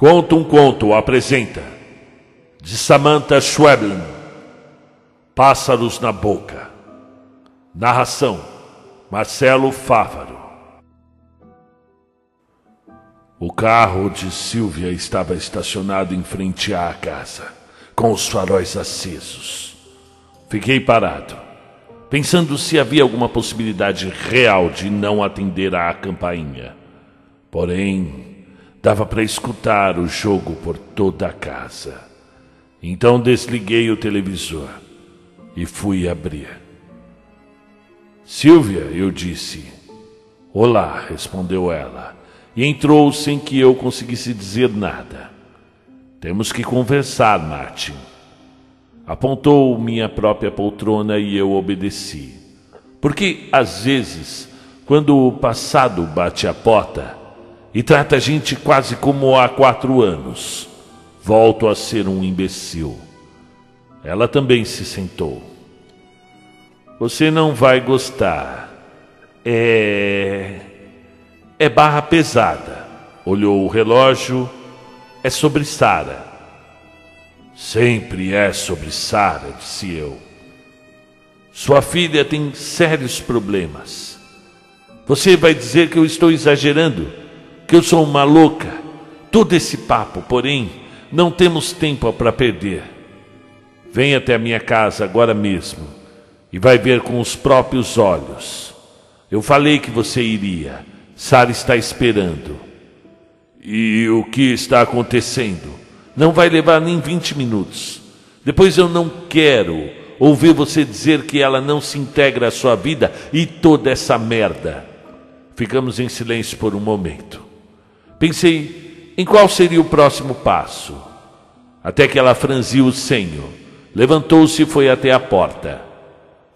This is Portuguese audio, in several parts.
Conta um conto apresenta, de Samantha Schweblin, Pássaros na Boca. Narração, Marcelo Fávaro. O carro de Silvia estava estacionado em frente à casa, com os faróis acesos. Fiquei parado, pensando se havia alguma possibilidade real de não atender à campainha. Porém, dava para escutar o jogo por toda a casa. Então desliguei o televisor e fui abrir. Silvia, eu disse. Olá, respondeu ela, e entrou sem que eu conseguisse dizer nada. Temos que conversar, Martin. Apontou minha própria poltrona e eu obedeci. Porque, às vezes, quando o passado bate a porta e trata a gente quase como há 4 anos, volto a ser um imbecil. Ela também se sentou. Você não vai gostar. É barra pesada. Olhou o relógio. É sobre Sara. Sempre é sobre Sara, disse eu. Sua filha tem sérios problemas. Você vai dizer que eu estou exagerando, que eu sou uma louca. Todo esse papo, porém, não temos tempo para perder. Vem até a minha casa agora mesmo e vai ver com os próprios olhos. Eu falei que você iria. Sara está esperando. E o que está acontecendo? Não vai levar nem 20 minutos. Depois eu não quero ouvir você dizer que ela não se integra à sua vida e toda essa merda. Ficamos em silêncio por um momento. Pensei em qual seria o próximo passo. Até que ela franziu o senho, levantou-se e foi até a porta.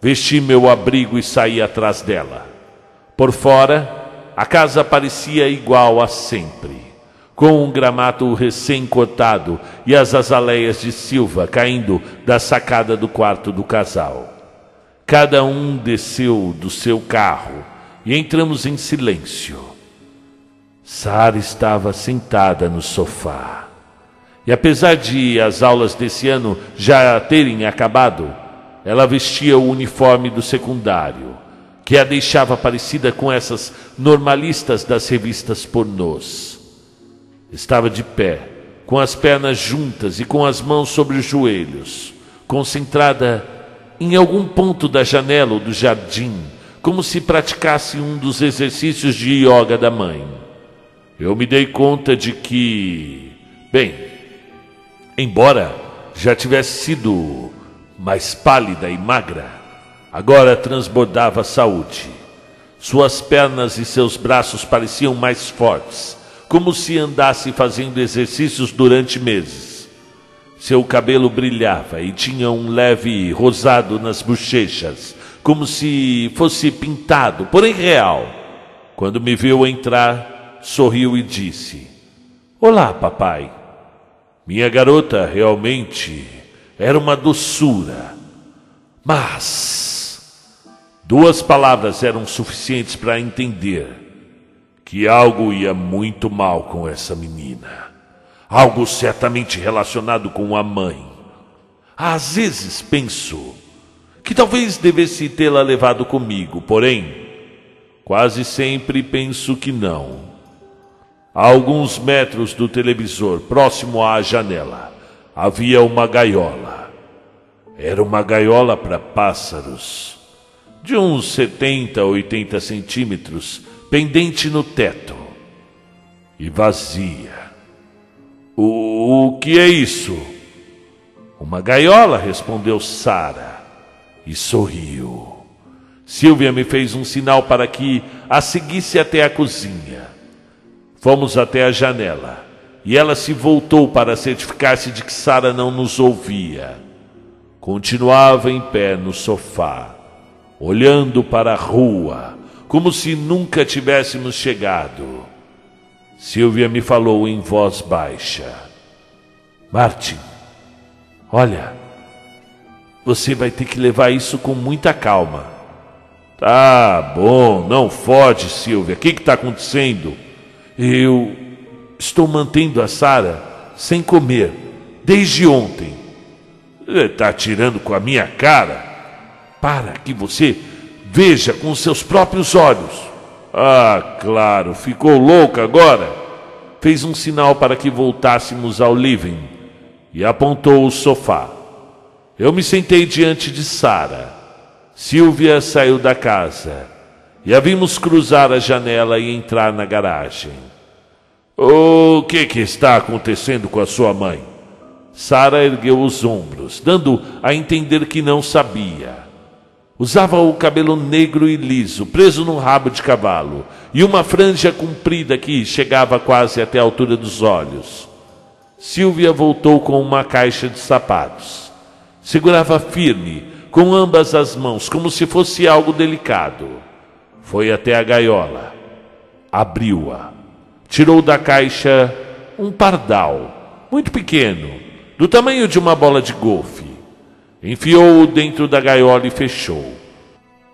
Vesti meu abrigo e saí atrás dela. Por fora, a casa parecia igual a sempre, com um gramado recém-cortado e as azaleias de silva caindo da sacada do quarto do casal. Cada um desceu do seu carro e entramos em silêncio. Sara estava sentada no sofá. E apesar de as aulas desse ano já terem acabado, ela vestia o uniforme do secundário, que a deixava parecida com essas normalistas das revistas pornôs. Estava de pé, com as pernas juntas e com as mãos sobre os joelhos, concentrada em algum ponto da janela ou do jardim, como se praticasse um dos exercícios de yoga da mãe. Eu me dei conta de que, bem, embora já tivesse sido mais pálida e magra, agora transbordava saúde. Suas pernas e seus braços pareciam mais fortes, como se andasse fazendo exercícios durante meses. Seu cabelo brilhava e tinha um leve rosado nas bochechas, como se fosse pintado, porém real. Quando me viu entrar, sorriu e disse: Olá, papai. Minha garota realmente era uma doçura, mas 2 palavras eram suficientes para entender que algo ia muito mal com essa menina. Algo certamente relacionado com a mãe. Às vezes penso que talvez devesse tê-la levado comigo, porém, quase sempre penso que não. A alguns metros do televisor, próximo à janela, havia uma gaiola. Era uma gaiola para pássaros, de uns 70 a 80 centímetros, pendente no teto, e vazia. O que é isso? Uma gaiola, respondeu Sara, e sorriu. Silvia me fez um sinal para que a seguisse até a cozinha. Fomos até a janela, e ela se voltou para certificar-se de que Sara não nos ouvia. Continuava em pé no sofá, olhando para a rua, como se nunca tivéssemos chegado. Silvia me falou em voz baixa: Martin, olha, você vai ter que levar isso com muita calma. Tá bom, não fode, Silvia. O que está acontecendo? Eu Estou mantendo a Sara sem comer desde ontem. Está tirando com a minha cara? Para que você veja com seus próprios olhos. Ah, claro, ficou louca agora? Fez um sinal para que voltássemos ao living e apontou o sofá. Eu me sentei diante de Sara. Sílvia saiu da casa e a vimos cruzar a janela e entrar na garagem. O que está acontecendo com a sua mãe? Sara ergueu os ombros, dando a entender que não sabia. Usava o cabelo negro e liso, preso num rabo de cavalo, e uma franja comprida que chegava quase até a altura dos olhos. Sílvia voltou com uma caixa de sapatos. Segurava firme, com ambas as mãos, como se fosse algo delicado. Foi até a gaiola. Abriu-a. Tirou da caixa um pardal, muito pequeno, do tamanho de uma bola de golfe. Enfiou-o dentro da gaiola e fechou.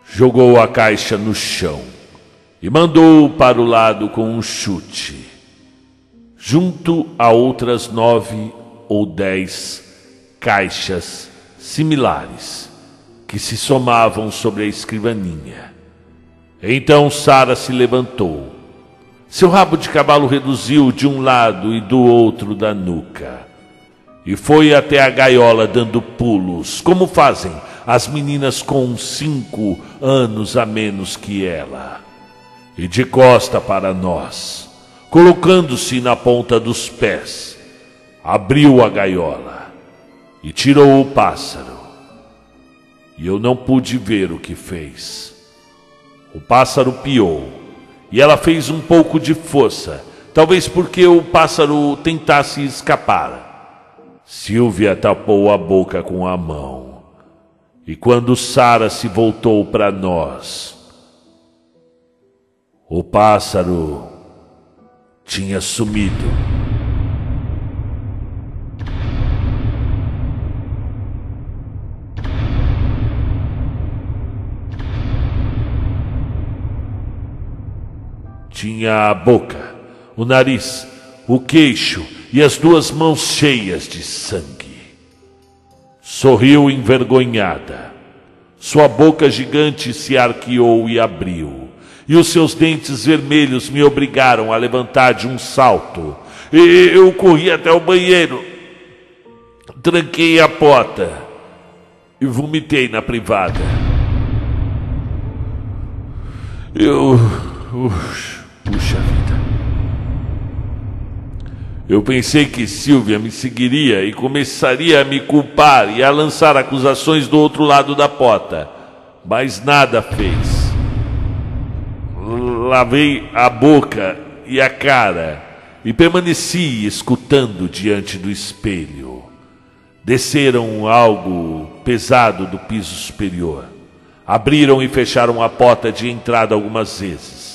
Jogou a caixa no chão e mandou-o para o lado com um chute, junto a outras 9 ou 10 caixas similares que se somavam sobre a escrivaninha. Então Sara se levantou. Seu rabo de cavalo reduziu de um lado e do outro da nuca e foi até a gaiola dando pulos, como fazem as meninas com 5 anos a menos que ela. E de costa para nós, colocando-se na ponta dos pés, abriu a gaiola e tirou o pássaro. E eu não pude ver o que fez. O pássaro piou e ela fez um pouco de força, talvez porque o pássaro tentasse escapar. Sílvia tapou a boca com a mão. E quando Sara se voltou para nós, o pássaro tinha sumido. Tinha a boca, o nariz, o queixo e as 2 mãos cheias de sangue. Sorriu envergonhada. Sua boca gigante se arqueou e abriu, e os seus dentes vermelhos me obrigaram a levantar de um salto. E eu corri até o banheiro, tranquei a porta e vomitei na privada. Puxa vida. Eu pensei que Sílvia me seguiria e começaria a me culpar e a lançar acusações do outro lado da porta, mas nada fez. Lavei a boca e a cara e permaneci escutando diante do espelho. Desceram algo pesado do piso superior. Abriram e fecharam a porta de entrada algumas vezes.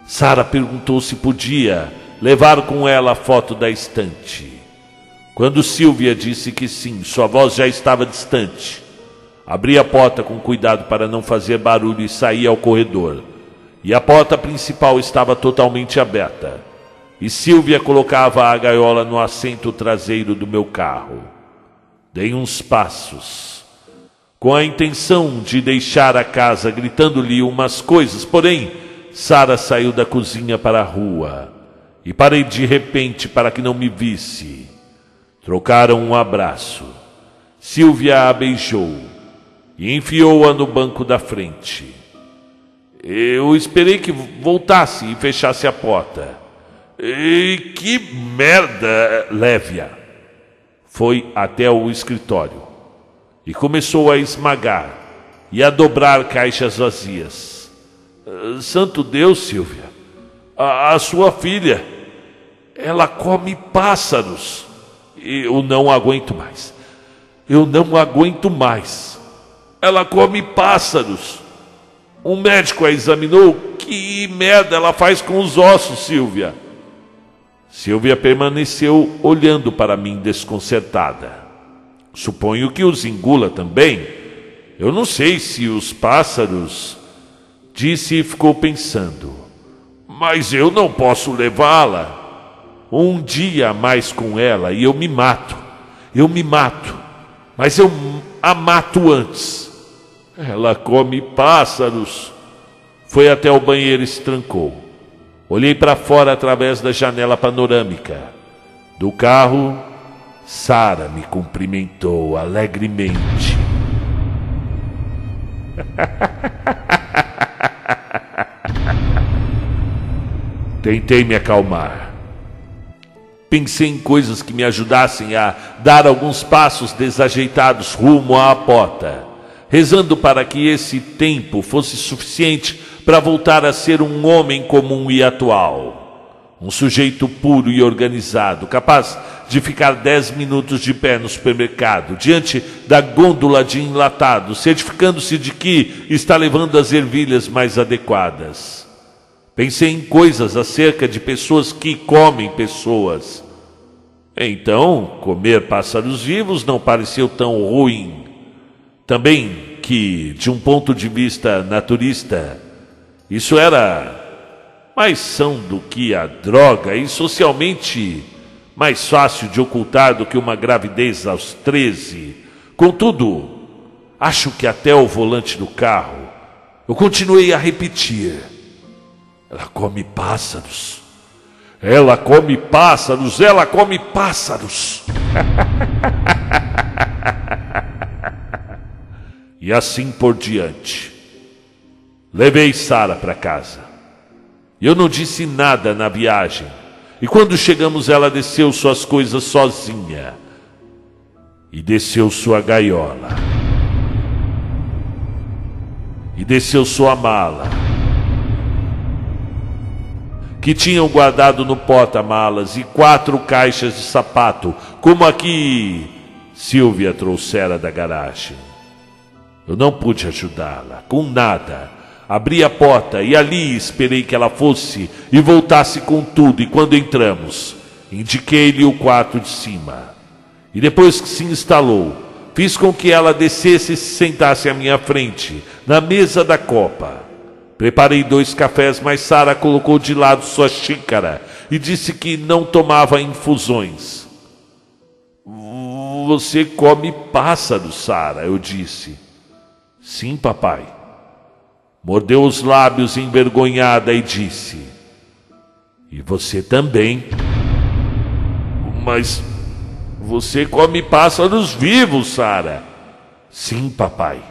Sara perguntou se podia levar com ela a foto da estante. Quando Sílvia disse que sim, sua voz já estava distante. Abri a porta com cuidado para não fazer barulho e saí ao corredor. E a porta principal estava totalmente aberta. E Sílvia colocava a gaiola no assento traseiro do meu carro. Dei uns passos, com a intenção de deixar a casa gritando-lhe umas coisas, porém, Sara saiu da cozinha para a rua. E parei de repente para que não me visse. Trocaram um abraço. Sílvia a beijou e enfiou-a no banco da frente. Eu esperei que voltasse e fechasse a porta. E que merda, Lévia! Foi até o escritório e começou a esmagar e a dobrar caixas vazias. Santo Deus, Sílvia! A sua filha, ela come pássaros. Eu não aguento mais. Eu não aguento mais. Ela come pássaros. Um médico a examinou. Que merda ela faz com os ossos, Sílvia? Sílvia permaneceu olhando para mim desconcertada. Suponho que os engula também. Eu não sei se os pássaros... Disse e ficou pensando. Mas eu não posso levá-la. um dia a mais com ela e eu me mato, mas eu a mato antes. Ela come pássaros. Foi até o banheiro e se trancou. Olhei para fora através da janela panorâmica. Do carro, Sara me cumprimentou alegremente. Tentei me acalmar. Pensei em coisas que me ajudassem a dar alguns passos desajeitados rumo à porta, rezando para que esse tempo fosse suficiente para voltar a ser um homem comum e atual. Um sujeito puro e organizado, capaz de ficar 10 minutos de pé no supermercado, diante da gôndola de enlatados, certificando-se de que está levando as ervilhas mais adequadas. Pensei em coisas acerca de pessoas que comem pessoas. Então, comer pássaros vivos não pareceu tão ruim. Também que, de um ponto de vista naturista, isso era mais são do que a droga e socialmente mais fácil de ocultar do que uma gravidez aos 13. Contudo, acho que até o volante do carro eu continuei a repetir: ela come pássaros, ela come pássaros, ela come pássaros. E assim por diante. Levei Sara para casa. Eu não disse nada na viagem. E quando chegamos, ela desceu suas coisas sozinha. E desceu sua gaiola. E desceu sua mala, que tinham guardado no porta-malas, e 4 caixas de sapato, como a que Silvia trouxera da garagem. Eu não pude ajudá-la com nada. Abri a porta e ali esperei que ela fosse e voltasse com tudo. E quando entramos, indiquei-lhe o quarto de cima. E depois que se instalou, fiz com que ela descesse e se sentasse à minha frente, na mesa da copa. Preparei 2 cafés, mas Sara colocou de lado sua xícara e disse que não tomava infusões. Você come pássaros, Sara, eu disse. Sim, papai. Mordeu os lábios envergonhada e disse: e você também. Mas você come pássaros vivos, Sara. Sim, papai.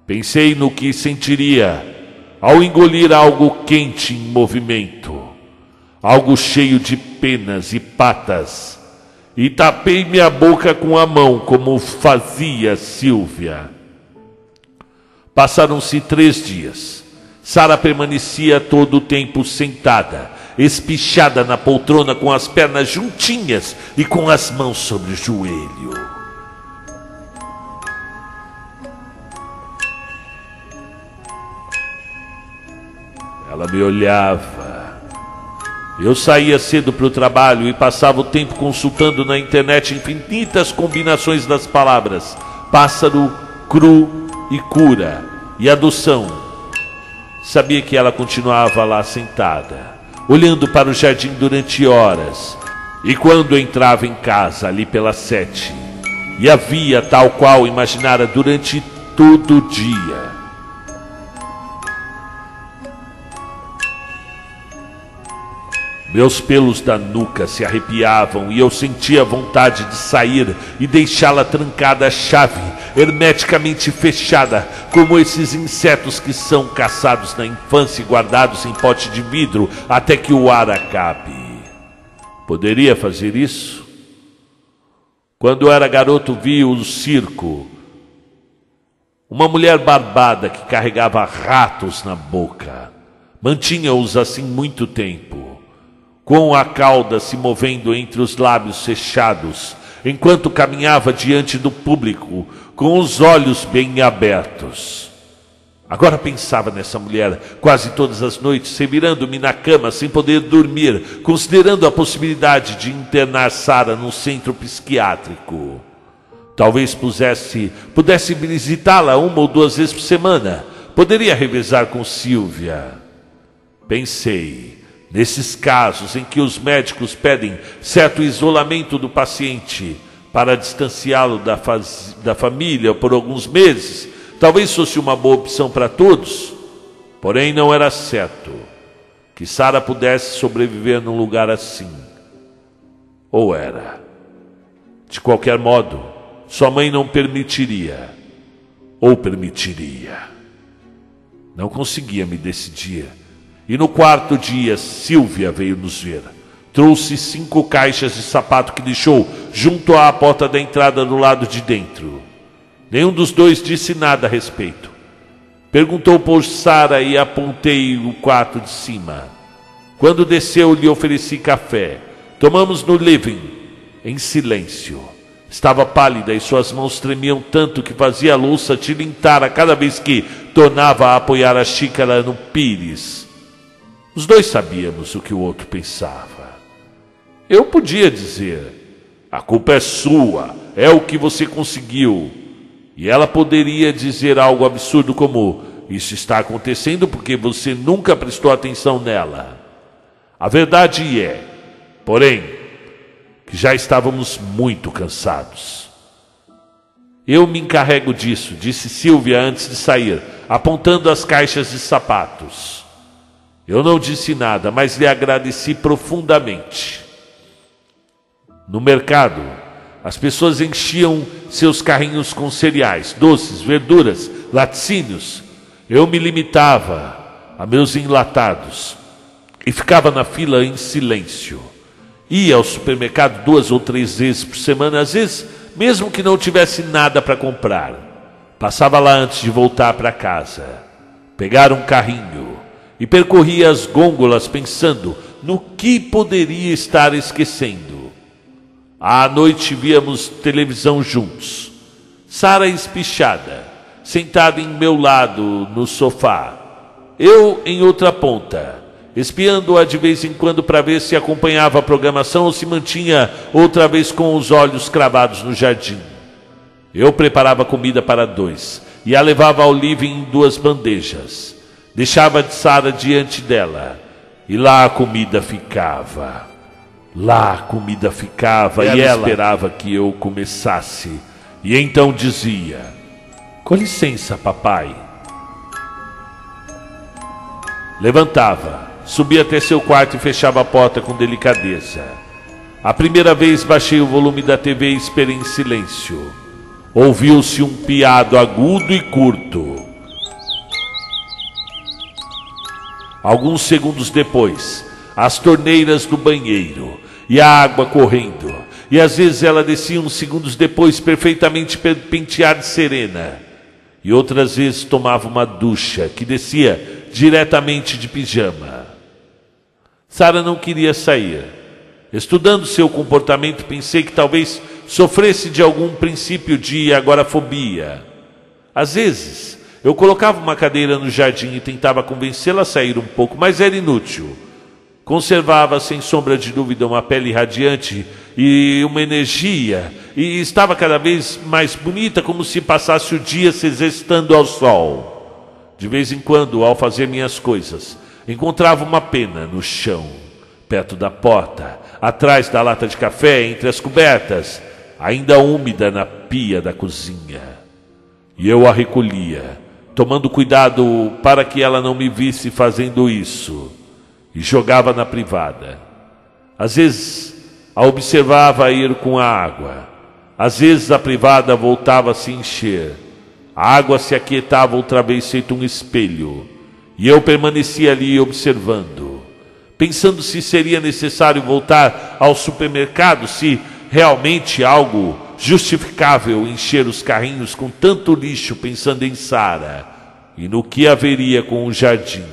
Pensei no que sentiria ao engolir algo quente em movimento, algo cheio de penas e patas, e tapei minha boca com a mão, como fazia Silvia. Passaram-se 3 dias. Sara permanecia todo o tempo sentada, espichada na poltrona, com as pernas juntinhas e com as mãos sobre o joelho. Ela me olhava. Eu saía cedo para o trabalho e passava o tempo consultando na internet infinitas combinações das palavras pássaro, cru e cura e adoção. Sabia que ela continuava lá sentada, olhando para o jardim durante horas. E quando entrava em casa, ali pelas 7, e havia tal qual imaginara durante todo o dia. Meus pelos da nuca se arrepiavam e eu sentia vontade de sair e deixá-la trancada à chave, hermeticamente fechada, como esses insetos que são caçados na infância e guardados em pote de vidro até que o ar acabe. Poderia fazer isso? Quando eu era garoto, vi o circo. Uma mulher barbada que carregava ratos na boca. Mantinha-os assim muito tempo, com a cauda se movendo entre os lábios fechados, enquanto caminhava diante do público, com os olhos bem abertos. Agora pensava nessa mulher quase todas as noites, revirando-me na cama sem poder dormir, considerando a possibilidade de internar Sara num centro psiquiátrico. Talvez pudesse visitá-la 1 ou 2 vezes por semana. Poderia revezar com Silvia. Pensei, Nesses casos em que os médicos pedem certo isolamento do paciente para distanciá-lo da família por alguns meses, talvez fosse uma boa opção para todos. Porém, não era certo que Sara pudesse sobreviver num lugar assim. Ou era? De qualquer modo, sua mãe não permitiria. Ou permitiria. Não conseguia me decidir. E no quarto dia, Silvia veio nos ver. Trouxe 5 caixas de sapato que deixou junto à porta da entrada do lado de dentro. Nenhum dos dois disse nada a respeito. Perguntou por Sara e apontei o quarto de cima. Quando desceu, lhe ofereci café. Tomamos no living, em silêncio. Estava pálida e suas mãos tremiam tanto que fazia a louça tilintar a cada vez que tornava a apoiar a xícara no pires. Os dois sabíamos o que o outro pensava. Eu podia dizer: a culpa é sua, é o que você conseguiu. E ela poderia dizer algo absurdo como: isso está acontecendo porque você nunca prestou atenção nela. A verdade é, porém, que já estávamos muito cansados. Eu me encarrego disso, disse Silvia antes de sair, apontando as caixas de sapatos. Eu não disse nada, mas lhe agradeci profundamente. No mercado, as pessoas enchiam seus carrinhos com cereais, doces, verduras, laticínios. Eu me limitava a meus enlatados e ficava na fila em silêncio. Ia ao supermercado 2 ou 3 vezes por semana, às vezes, mesmo que não tivesse nada para comprar. Passava lá antes de voltar para casa, pegar um carrinho e percorria as gôndolas pensando no que poderia estar esquecendo. À noite víamos televisão juntos. Sara espichada, sentada em meu lado no sofá. Eu em outra ponta, espiando-a de vez em quando para ver se acompanhava a programação ou se mantinha outra vez com os olhos cravados no jardim. Eu preparava comida para 2 e a levava ao living em 2 bandejas. Deixava de Sara diante dela e lá a comida ficava. Lá a comida ficava e ela esperava que eu começasse. E então dizia: com licença, papai. Levantava, subia até seu quarto e fechava a porta com delicadeza. A primeira vez baixei o volume da TV e esperei em silêncio. Ouviu-se um piado agudo e curto. Alguns segundos depois, as torneiras do banheiro e a água correndo. E às vezes ela descia uns segundos depois, perfeitamente penteada e serena. E outras vezes tomava uma ducha que descia diretamente de pijama. Sara não queria sair. Estudando seu comportamento, pensei que talvez sofresse de algum princípio de agorafobia. Às vezes, eu colocava uma cadeira no jardim e tentava convencê-la a sair um pouco, mas era inútil. Conservava, sem sombra de dúvida, uma pele radiante e uma energia, e estava cada vez mais bonita, como se passasse o dia se exercitando ao sol. De vez em quando, ao fazer minhas coisas, encontrava uma pena no chão, perto da porta, atrás da lata de café, entre as cobertas, ainda úmida na pia da cozinha. E eu a recolhia, tomando cuidado para que ela não me visse fazendo isso, e jogava na privada. Às vezes a observava ir com a água. Às vezes a privada voltava a se encher. A água se aquietava outra vez feito um espelho. E eu permanecia ali observando, pensando se seria necessário voltar ao supermercado, se realmente algo justificável encher os carrinhos com tanto lixo, pensando em Sara e no que haveria com o jardim.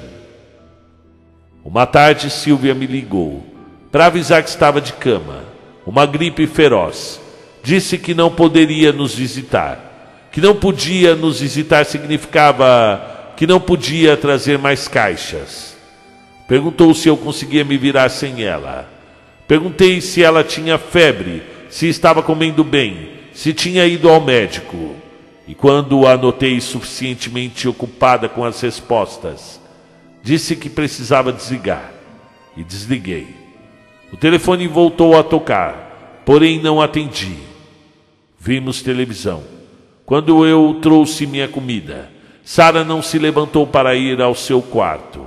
Uma tarde Silvia me ligou para avisar que estava de cama, uma gripe feroz. Disse que não poderia nos visitar. Que não podia nos visitar significava que não podia trazer mais caixas. Perguntou se eu conseguia me virar sem ela. Perguntei se ela tinha febre, se estava comendo bem, se tinha ido ao médico. E quando a notei suficientemente ocupada com as respostas, disse que precisava desligar. e desliguei. O telefone voltou a tocar, porém não atendi. Vimos televisão. Quando eu trouxe minha comida, Sara não se levantou para ir ao seu quarto.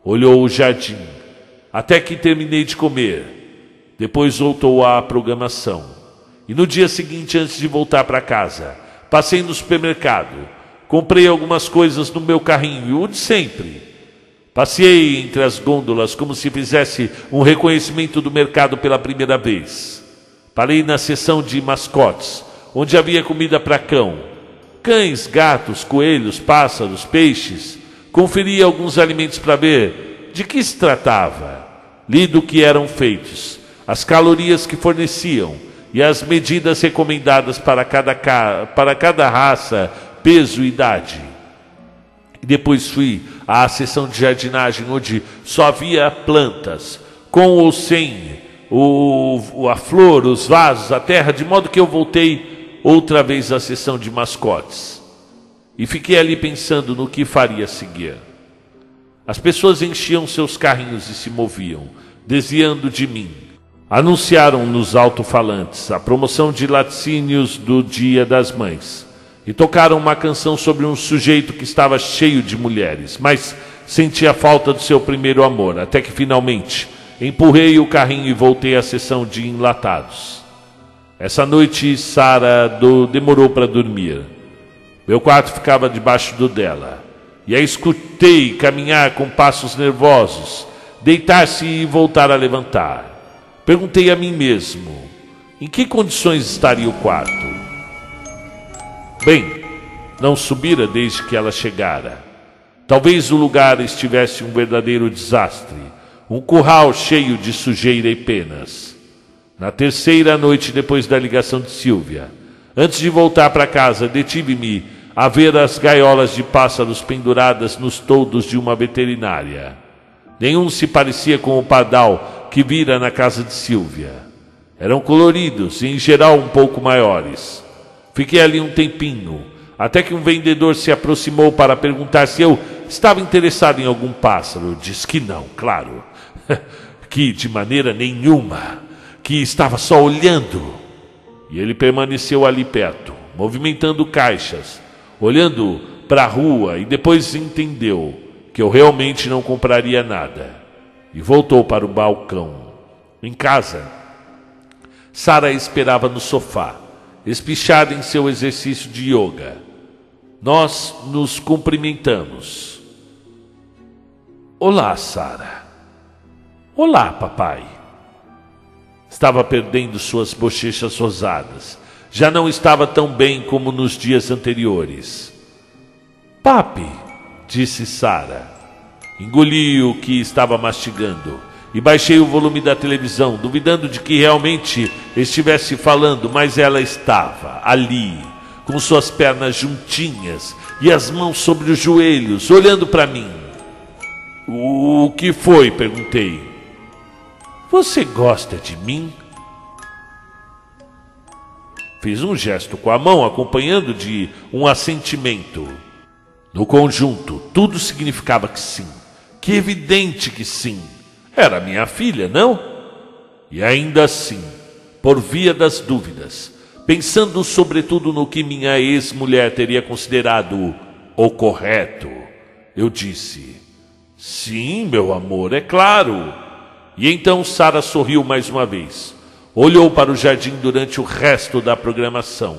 Olhou o jardim, até que terminei de comer. Depois voltou à programação. E no dia seguinte, antes de voltar para casa, passei no supermercado. Comprei algumas coisas no meu carrinho, o de sempre. Passei entre as gôndolas como se fizesse um reconhecimento do mercado pela primeira vez. Parei na seção de mascotes, onde havia comida para cão. Cães, gatos, coelhos, pássaros, peixes. Conferi alguns alimentos para ver de que se tratava. Li do que eram feitos, as calorias que forneciam e as medidas recomendadas para cada raça, peso e idade. E depois fui à seção de jardinagem, onde só havia plantas, com ou sem a flor, os vasos, a terra, de modo que eu voltei outra vez à seção de mascotes. E fiquei ali pensando no que faria a seguir. As pessoas enchiam seus carrinhos e se moviam, desviando de mim. Anunciaram nos alto-falantes a promoção de laticínios do Dia das Mães. E tocaram uma canção sobre um sujeito que estava cheio de mulheres, mas sentia falta do seu primeiro amor, até que finalmente empurrei o carrinho e voltei à seção de enlatados. Essa noite Sara demorou para dormir. Meu quarto ficava debaixo do dela, e a escutei caminhar com passos nervosos, deitar-se e voltar a levantar. Perguntei a mim mesmo, em que condições estaria o quarto? Bem, não subira desde que ela chegara. Talvez o lugar estivesse um verdadeiro desastre, um curral cheio de sujeira e penas. Na terceira noite depois da ligação de Silvia, antes de voltar para casa, detive-me a ver as gaiolas de pássaros penduradas nos toldos de uma veterinária. Nenhum se parecia com o pardal que vira na casa de Silvia. Eram coloridos e, em geral, um pouco maiores. Fiquei ali um tempinho, até que um vendedor se aproximou para perguntar se eu estava interessado em algum pássaro. Disse que não, claro, que de maneira nenhuma, que estava só olhando. E ele permaneceu ali perto, movimentando caixas, olhando para a rua, e depois entendeu que eu realmente não compraria nada. E voltou para o balcão. Em casa, Sara esperava no sofá, espichada em seu exercício de yoga. Nós nos cumprimentamos. Olá, Sara. Olá, papai. Estava perdendo suas bochechas rosadas. Já não estava tão bem como nos dias anteriores. Papi, disse Sara. Engoli o que estava mastigando e baixei o volume da televisão, duvidando de que realmente estivesse falando, mas ela estava ali, com suas pernas juntinhas e as mãos sobre os joelhos, olhando para mim. O que foi? Perguntei. Você gosta de mim? Fiz um gesto com a mão, acompanhando de um assentimento. No conjunto, tudo significava que sim. Que evidente que sim. Era minha filha, não? E ainda assim, por via das dúvidas, pensando sobretudo no que minha ex-mulher teria considerado o correto, eu disse: sim, meu amor, é claro. E então Sara sorriu mais uma vez. Olhou para o jardim durante o resto da programação.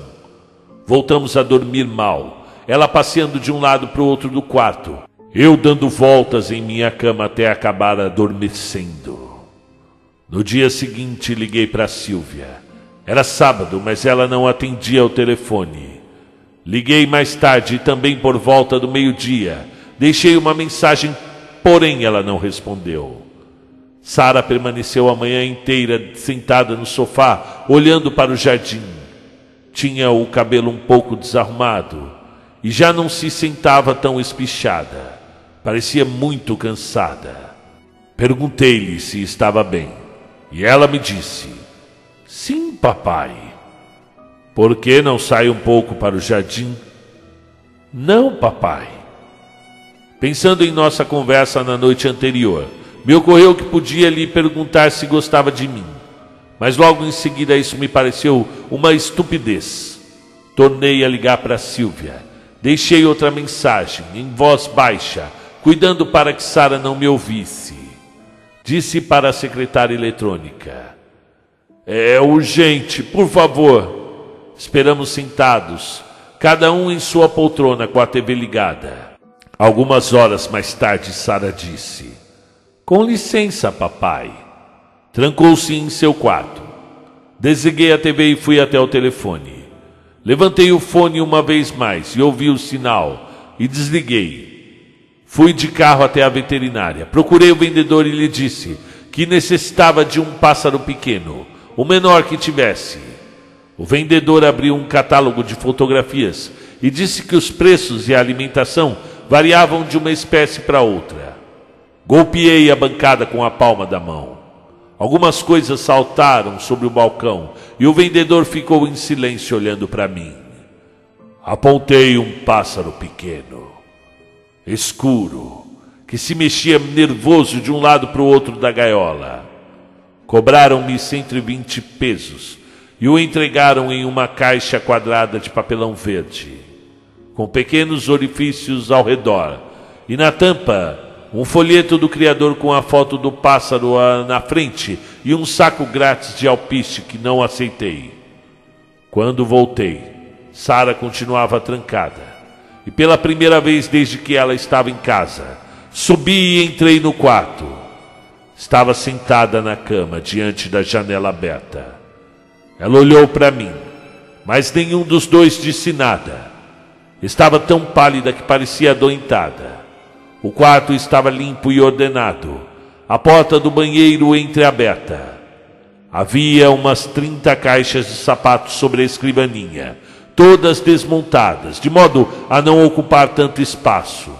Voltamos a dormir mal, ela passeando de um lado para o outro do quarto, eu dando voltas em minha cama até acabar adormecendo. No dia seguinte liguei para Silvia. Era sábado, mas ela não atendia ao telefone. Liguei mais tarde, também por volta do meio-dia. Deixei uma mensagem, porém ela não respondeu. Sara permaneceu a manhã inteira sentada no sofá, olhando para o jardim. Tinha o cabelo um pouco desarrumado e já não se sentava tão espichada. Parecia muito cansada. Perguntei-lhe se estava bem e ela me disse: sim, papai. Por que não sai um pouco para o jardim? Não, papai. Pensando em nossa conversa na noite anterior, me ocorreu que podia lhe perguntar se gostava de mim, mas logo em seguida isso me pareceu uma estupidez. Tornei a ligar para Silvia. Deixei outra mensagem, em voz baixa, cuidando para que Sara não me ouvisse. Disse para a secretária eletrônica: é urgente, por favor. Esperamos sentados, cada um em sua poltrona com a TV ligada. Algumas horas mais tarde, Sara disse: com licença, papai. Trancou-se em seu quarto. Desliguei a TV e fui até o telefone. Levantei o fone uma vez mais e ouvi o sinal e desliguei. Fui de carro até a veterinária. Procurei o vendedor e lhe disse que necessitava de um pássaro pequeno, o menor que tivesse. O vendedor abriu um catálogo de fotografias e disse que os preços e a alimentação variavam de uma espécie para outra. Golpeei a bancada com a palma da mão. Algumas coisas saltaram sobre o balcão e o vendedor ficou em silêncio olhando para mim. Apontei um pássaro pequeno, escuro, que se mexia nervoso de um lado para o outro da gaiola. Cobraram-me 120 pesos e o entregaram em uma caixa quadrada de papelão verde, com pequenos orifícios ao redor, e na tampa um folheto do criador com a foto do pássaro na frente e um saco grátis de alpiste que não aceitei. Quando voltei, Sara continuava trancada. E pela primeira vez desde que ela estava em casa, subi e entrei no quarto. Estava sentada na cama, diante da janela aberta. Ela olhou para mim, mas nenhum dos dois disse nada. Estava tão pálida que parecia adoentada. O quarto estava limpo e ordenado, a porta do banheiro entreaberta. Havia umas 30 caixas de sapatos sobre a escrivaninha, todas desmontadas, de modo a não ocupar tanto espaço,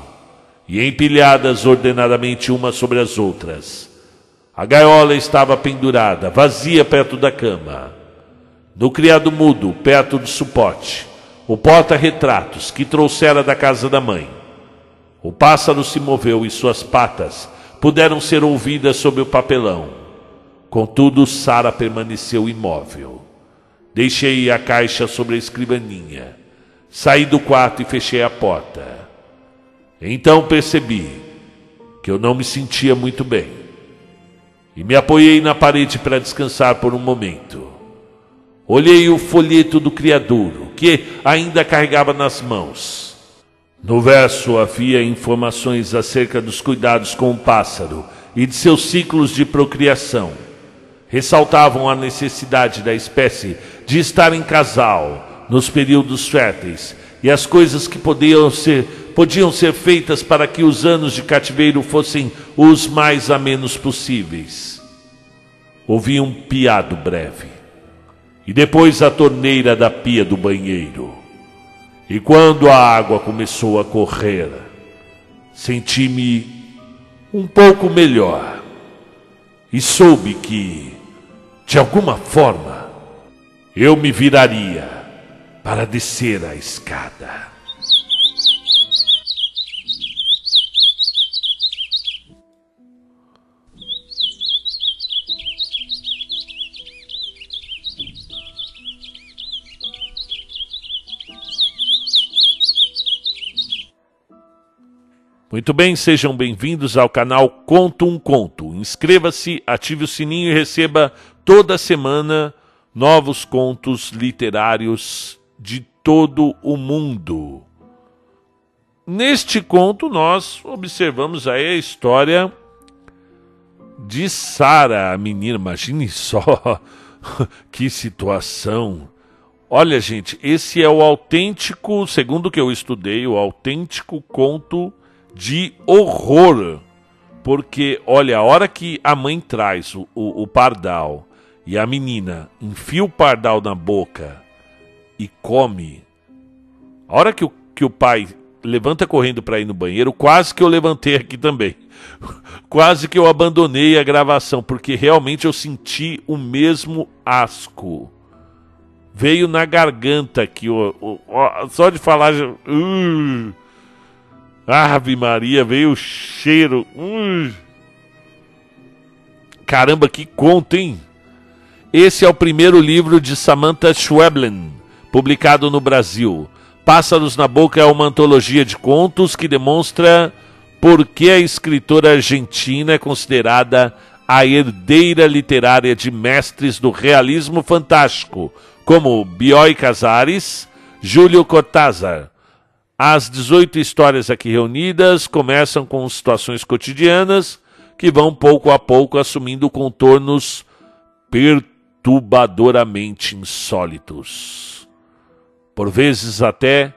e empilhadas ordenadamente umas sobre as outras. A gaiola estava pendurada, vazia perto da cama. No criado mudo, perto do suporte, o porta-retratos que trouxera da casa da mãe. O pássaro se moveu e suas patas puderam ser ouvidas sob o papelão. Contudo, Sara permaneceu imóvel. Deixei a caixa sobre a escrivaninha. Saí do quarto e fechei a porta. Então percebi que eu não me sentia muito bem. E me apoiei na parede para descansar por um momento. Olhei o folheto do criadouro, que ainda carregava nas mãos. No verso havia informações acerca dos cuidados com o pássaro e de seus ciclos de procriação. Ressaltavam a necessidade da espécie de estar em casal nos períodos férteis e as coisas que podiam ser feitas para que os anos de cativeiro fossem os mais amenos possíveis. Ouvi um piado breve e depois a torneira da pia do banheiro. E quando a água começou a correr, senti-me um pouco melhor e soube que, de alguma forma, eu me viraria para descer a escada. Muito bem, sejam bem-vindos ao canal Conto um Conto. Inscreva-se, ative o sininho e receba toda semana novos contos literários de todo o mundo. Neste conto nós observamos aí a história de Sara, a menina. Imagine só que situação. Olha, gente, esse é o autêntico, segundo o que eu estudei, o autêntico conto de horror, porque olha, a hora que a mãe traz o pardal e a menina enfia o pardal na boca e come, a hora que o pai levanta correndo para ir no banheiro, quase que eu levantei aqui também, quase que eu abandonei a gravação, porque realmente eu senti o mesmo asco, veio na garganta aqui, só de falar Ave Maria, veio o cheiro. Caramba, que conto, hein? Esse é o primeiro livro de Samantha Schweblin, publicado no Brasil. Pássaros na Boca é uma antologia de contos que demonstra por que a escritora argentina é considerada a herdeira literária de mestres do realismo fantástico, como Bioy Casares, Júlio Cortázar. As 18 histórias aqui reunidas começam com situações cotidianas que vão pouco a pouco assumindo contornos perturbadoramente insólitos, por vezes até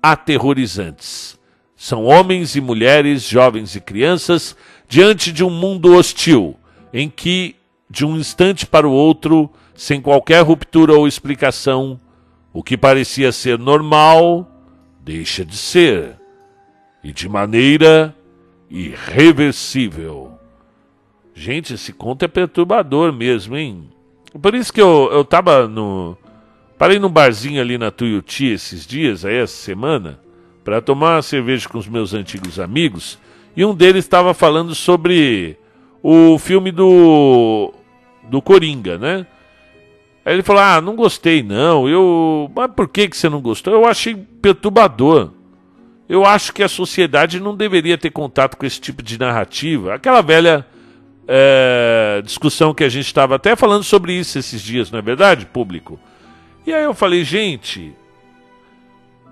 aterrorizantes. São homens e mulheres, jovens e crianças, diante de um mundo hostil, em que, de um instante para o outro, sem qualquer ruptura ou explicação, o que parecia ser normal deixa de ser, e de maneira irreversível. Gente, esse conto é perturbador mesmo, hein? Por isso que eu tava parei num barzinho ali na Tuiuti esses dias, aí essa semana, para tomar uma cerveja com os meus antigos amigos, e um deles estava falando sobre o filme do Coringa, né? Aí ele falou, não gostei não, mas por que você não gostou? Eu achei perturbador. Eu acho que a sociedade não deveria ter contato com esse tipo de narrativa. Aquela velha discussão que a gente estava até falando sobre isso esses dias, não é verdade, público? E aí eu falei, gente,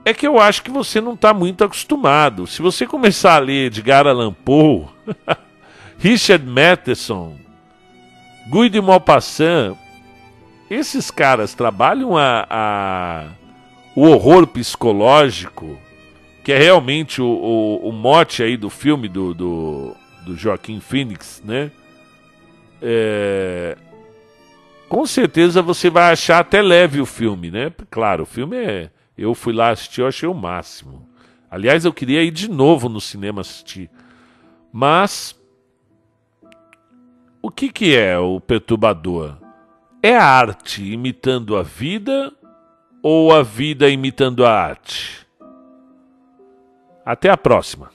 é que eu acho que você não está muito acostumado. Se você começar a ler Edgar Allan Poe, Richard Matheson, Guy de Maupassant, esses caras trabalham o horror psicológico, que é realmente o mote aí do filme do Joaquim Phoenix, né? Com certeza você vai achar até leve o filme, né? Claro, o filme eu fui lá assistir, eu achei o máximo. Aliás, eu queria ir de novo no cinema assistir. Mas o que é o perturbador? É a arte imitando a vida ou a vida imitando a arte? Até a próxima.